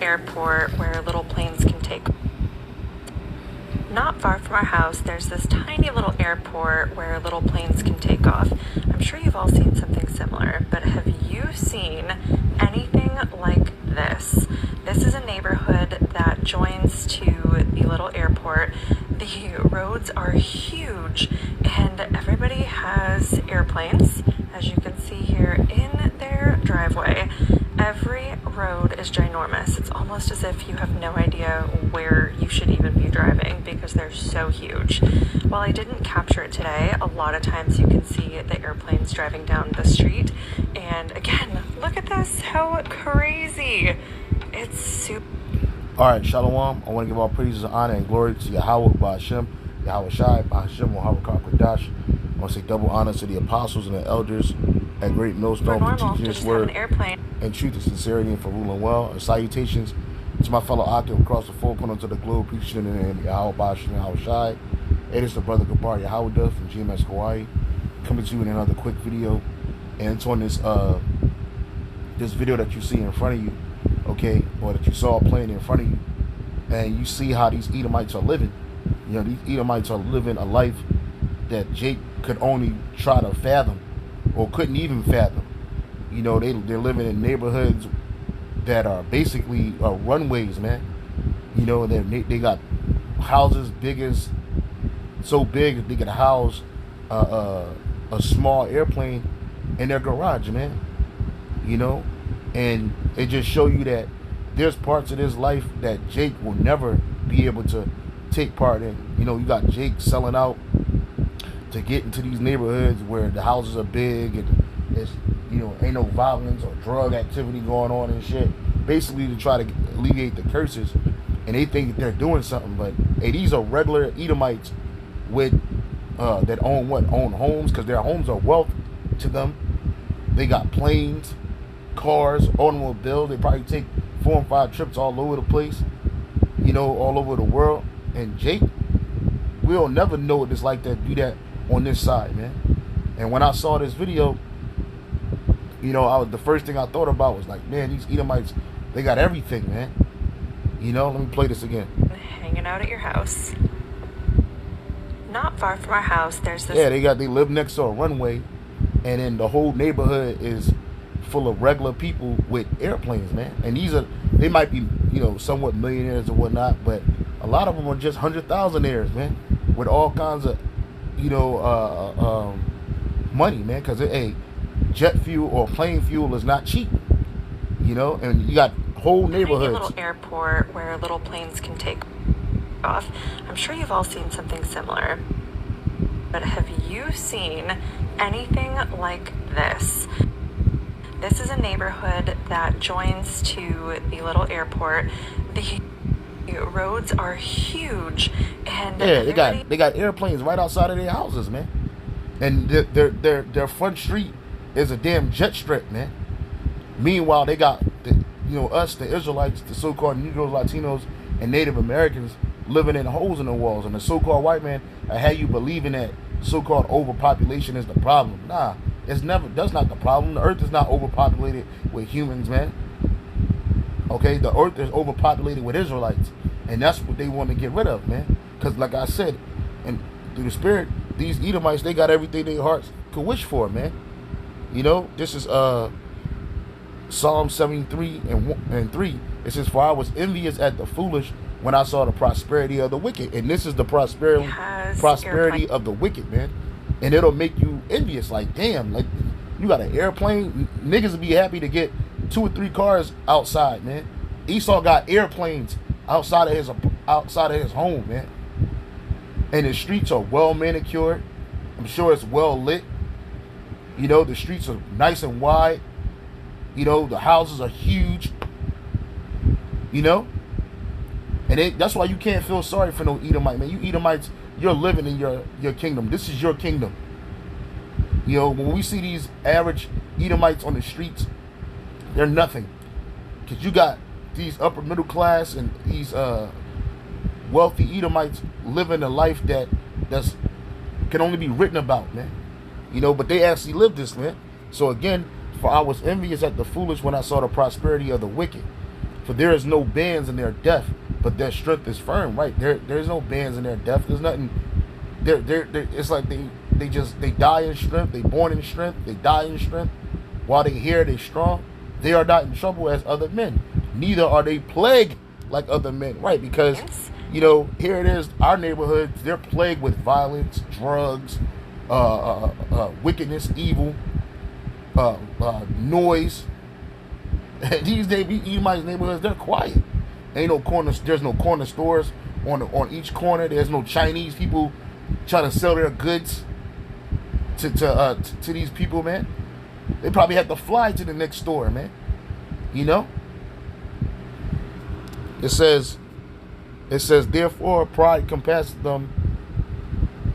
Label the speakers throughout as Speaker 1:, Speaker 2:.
Speaker 1: airport where little planes can take. Not far from our house, there's this tiny little airport where little planes can take off. I'm sure you've all seen something similar, but have you seen anything like this? This is a neighborhood that joins to the little airport. The roads are huge, and everybody has airplanes, as you can see here in their driveway. Every road is ginormous. It's almost as if you have no idea where you should even be driving because they're so huge. While I didn't capture it today, a lot of times you can see the airplanes driving down the street. And again, look at this, how crazy. It's super.
Speaker 2: Alright, Shalom. I want to give all praises, honor, and glory to Yahweh, Ba'ashem, Yahweh Shai, Ba'ashem, Muhammad Kakwadash. I want to say double honor to the apostles and the elders at Great Millstone for teaching this word and truth and sincerity and for ruling well. And salutations to my fellow Akim across the four corners of the globe, preaching in the name of Yahweh Ba'ashem, Yahweh Shai. It is the brother Gabar Yahweh from GMS Hawaii, coming to you in another quick video. And it's on this this video that you see in front of you, okay, or that you saw playing in front of you, and you see how these Edomites are living. You know, these Edomites are living a life that Jake could only try to fathom, or couldn't even fathom. You know, they're living in neighborhoods that are basically runways, man. You know, they got houses so big they could house a small airplane in their garage, man. You know, and it just show you that there's parts of this life that Jake will never be able to take part in. You know, you got Jake selling out to get into these neighborhoods where the houses are big and it's, you know, ain't no violence or drug activity going on and shit. Basically to try to alleviate the curses, and they think they're doing something, but hey, these are regular Edomites with that own homes, because their homes are wealth to them. They got planes, cars, automobiles. They probably take 4 and 5 trips all over the place, you know, all over the world. And Jake, we'll never know what it's like to do that on this side, man. And when I saw this video, you know, the first thing I thought about was like, man, these Edomites, they got everything, man. You know, let me play this again.
Speaker 1: Hanging out at your house. Not far from our house, there's this.
Speaker 2: Yeah, they live next to a runway, and then the whole neighborhood is full of regular people with airplanes, man. And they might be, you know, somewhat millionaires or whatnot, but a lot of them are just 100,000aires, man, with all kinds of, you know, money, man, because hey, jet fuel or plane fuel is not cheap, you know. And you got whole neighborhoods.
Speaker 1: A little airport where little planes can take off. I'm sure you've all seen something similar, but have you seen anything like this? This is a neighborhood that joins to the little airport. The roads are huge, and
Speaker 2: yeah, they got airplanes right outside of their houses, man. And their front street is a damn jet strip, man. Meanwhile, they got us, the Israelites, the so-called Negroes, Latinos, and Native Americans living in holes in the walls, and the so-called white man had you believing that so-called overpopulation is the problem. Nah, that's not the problem. The earth is not overpopulated with humans, man. Okay, the earth is overpopulated with Israelites, and that's what they want to get rid of, man. Because like I said, and through the spirit, these Edomites, they got everything their hearts could wish for, man. You know, this is Psalm 73 and 3. It says, "For I was envious at the foolish when I saw the prosperity of the wicked." And this is the prosperity of the wicked, man. And it'll make you envious. Like, damn, like you got an airplane. Niggas will be happy to get 2 or 3 cars outside, man. Esau got airplanes outside of his home, man. And the streets are well manicured. I'm sure it's well lit. You know, the streets are nice and wide. You know, the houses are huge. You know? And that's why you can't feel sorry for no Edomite, man. You Edomites, you're living in your kingdom. This is your kingdom. You know, when we see these average Edomites on the streets, they're nothing. Because you got these upper middle class and these wealthy Edomites living a life that's can only be written about, man. You know, but they actually live this, man. So again, for I was envious at the foolish when I saw the prosperity of the wicked. For there is no bands in their death, but their strength is firm. Right? There's no bands in their death. There's nothing. It's like they die in strength. They born in strength. They die in strength. While they here, they strong. They are not in trouble as other men. Neither are they plagued like other men. Right? Because here it is. Our neighborhoods, they're plagued with violence, drugs, wickedness, evil, noise. These Edomites neighborhoods, they're quiet. There's no corner stores on each corner. There's no Chinese people trying to sell their goods to these people, man. They probably have to fly to the next store, man. It says, therefore pride compasses them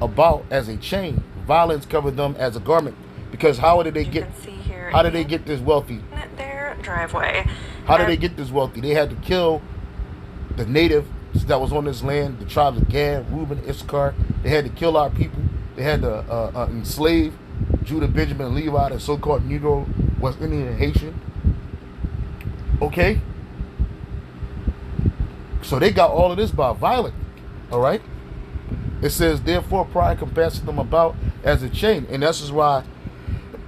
Speaker 2: about as a chain, violence covered them as a garment. Because how did they get this wealthy?
Speaker 1: Their driveway.
Speaker 2: How did they get this wealthy? They had to kill the natives that was on this land, the tribes of Gad, Reuben, Issachar. They had to kill our people. They had to enslave Judah, Benjamin, Levi, the so-called Negro, West Indian, and Haitian. Okay? So they got all of this by violence. All right? It says, therefore pride compasses them about as a chain. And this is why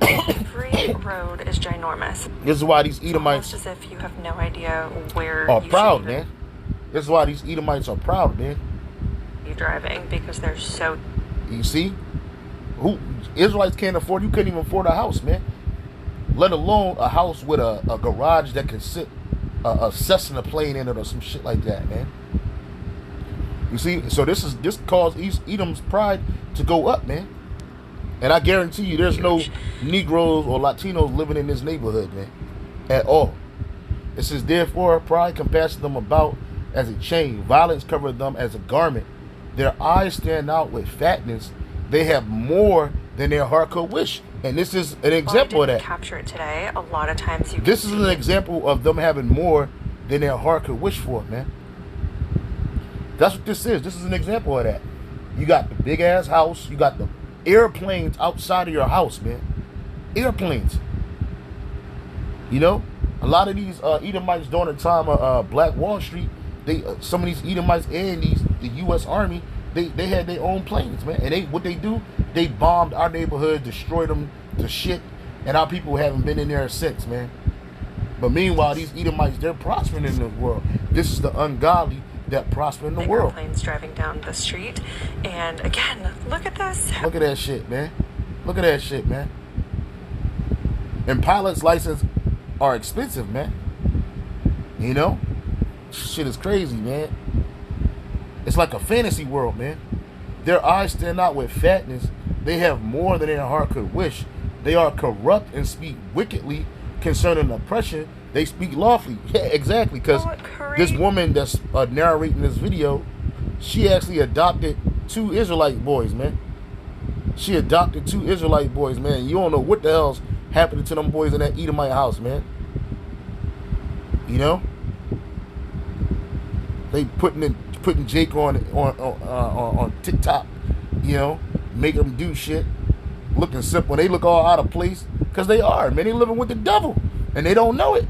Speaker 1: every road is ginormous.
Speaker 2: This is why these Edomites,
Speaker 1: it's almost as if you have no idea where
Speaker 2: are
Speaker 1: you
Speaker 2: proud, man. This is why these Edomites are proud, man.
Speaker 1: You driving because they're so.
Speaker 2: You see, Israelites can't afford. You couldn't even afford a house, man. Let alone a house with a garage that can sit a Cessna plane in it or some shit like that, man. You see, so this caused Edom's pride to go up, man. And I guarantee you, there's no Negroes or Latinos living in this neighborhood, man, at all. It says, therefore, pride compasses them about as a chain, violence covered them as a garment. Their eyes stand out with fatness. They have more than their heart could wish. And this is an example of that.
Speaker 1: Capture it today. A lot of times you.
Speaker 2: This is an example of them having more than their heart could wish for, man. That's what this is. This is an example of that. You got the big ass house. You got the airplanes outside of your house, man. Airplanes. A lot of these Edomites during the time of Black Wall Street, some of these Edomites and the U.S. Army, they had their own planes, man. And what they do, they bombed our neighborhood, destroyed them to shit, and our people haven't been in there since, man. But meanwhile, these Edomites, they're prospering in the world. This is the ungodly that prosper in the world.
Speaker 1: Airplanes driving down the street, and again, look at this.
Speaker 2: Look at that shit, man. Look at that shit, man. And pilot's license are expensive, man. Shit is crazy, man. It's like a fantasy world, man. Their eyes stand out with fatness. They have more than their heart could wish. They are corrupt and speak wickedly concerning oppression. They speak lawfully. Yeah, exactly. Because this woman that's narrating this video, she actually adopted 2 Israelite boys, man. She adopted 2 Israelite boys, man. You don't know what the hell's happening to them boys in that Edomite house, man. They putting Jake on TikTok, making them do shit, looking simple. They look all out of place because they are, man. They living with the devil and they don't know it.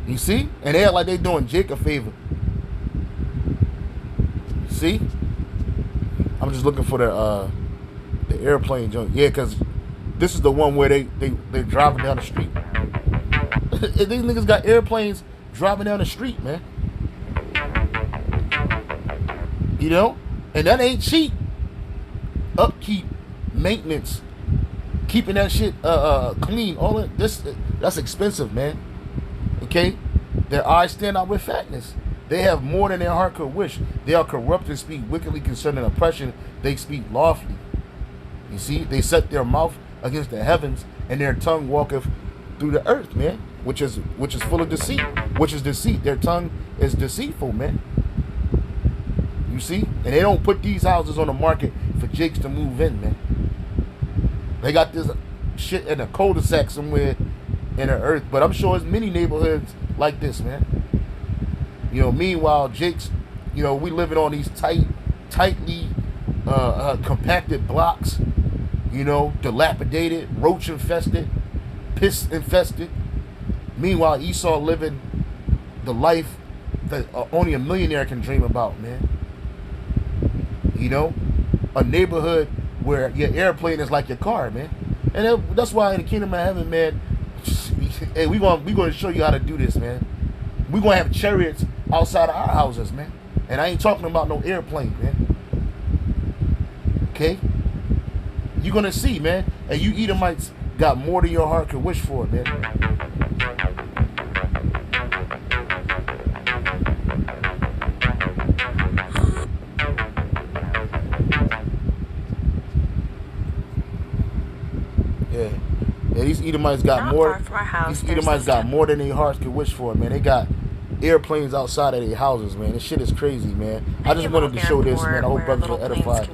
Speaker 2: You see? And they act like they doing Jake a favor. See? I'm just looking for the airplane joint. Yeah, because this is the one where they're driving down the street. These niggas got airplanes driving down the street, man. And that ain't cheap. Upkeep, maintenance, keeping that shit clean, all of this, that's expensive, man. Okay? Their eyes stand out with fatness. They have more than their heart could wish. They are corrupt and speak wickedly concerning oppression. They speak lawfully. You see, they set their mouth against the heavens, and their tongue walketh through the earth, man. Which is full of deceit. Which is deceit. Their tongue is deceitful, man. You see? And they don't put these houses on the market for Jakes to move in, man. They got this shit in a cul-de-sac somewhere in the earth. But I'm sure there's many neighborhoods like this, man. Meanwhile, Jakes, we living on these tightly compacted blocks, dilapidated, roach infested, piss infested. Meanwhile, Esau living the life that only a millionaire can dream about, man. You know, a neighborhood where your airplane is like your car, man. And that's why in the kingdom of heaven, man, hey, we gonna show you how to do this, man. We gonna have chariots outside of our houses, man. And I ain't talking about no airplane, man. Okay? You're gonna see, man. And you Edomites got more than your heart could wish for, man. Yeah, these Edomites got
Speaker 1: Not
Speaker 2: more.
Speaker 1: far from our house,
Speaker 2: These Edomites got more than their hearts could wish for, man. They got airplanes outside of their houses, man. This shit is crazy, man. I just wanted to show this, man. I hope brothers will edify.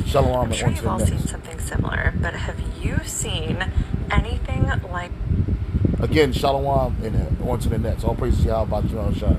Speaker 2: Shalom.
Speaker 1: I'm sure you've all seen something similar, but have you seen anything like...
Speaker 2: Again, shalom and on to the next. All praises to Yahweh, Ba'ashem.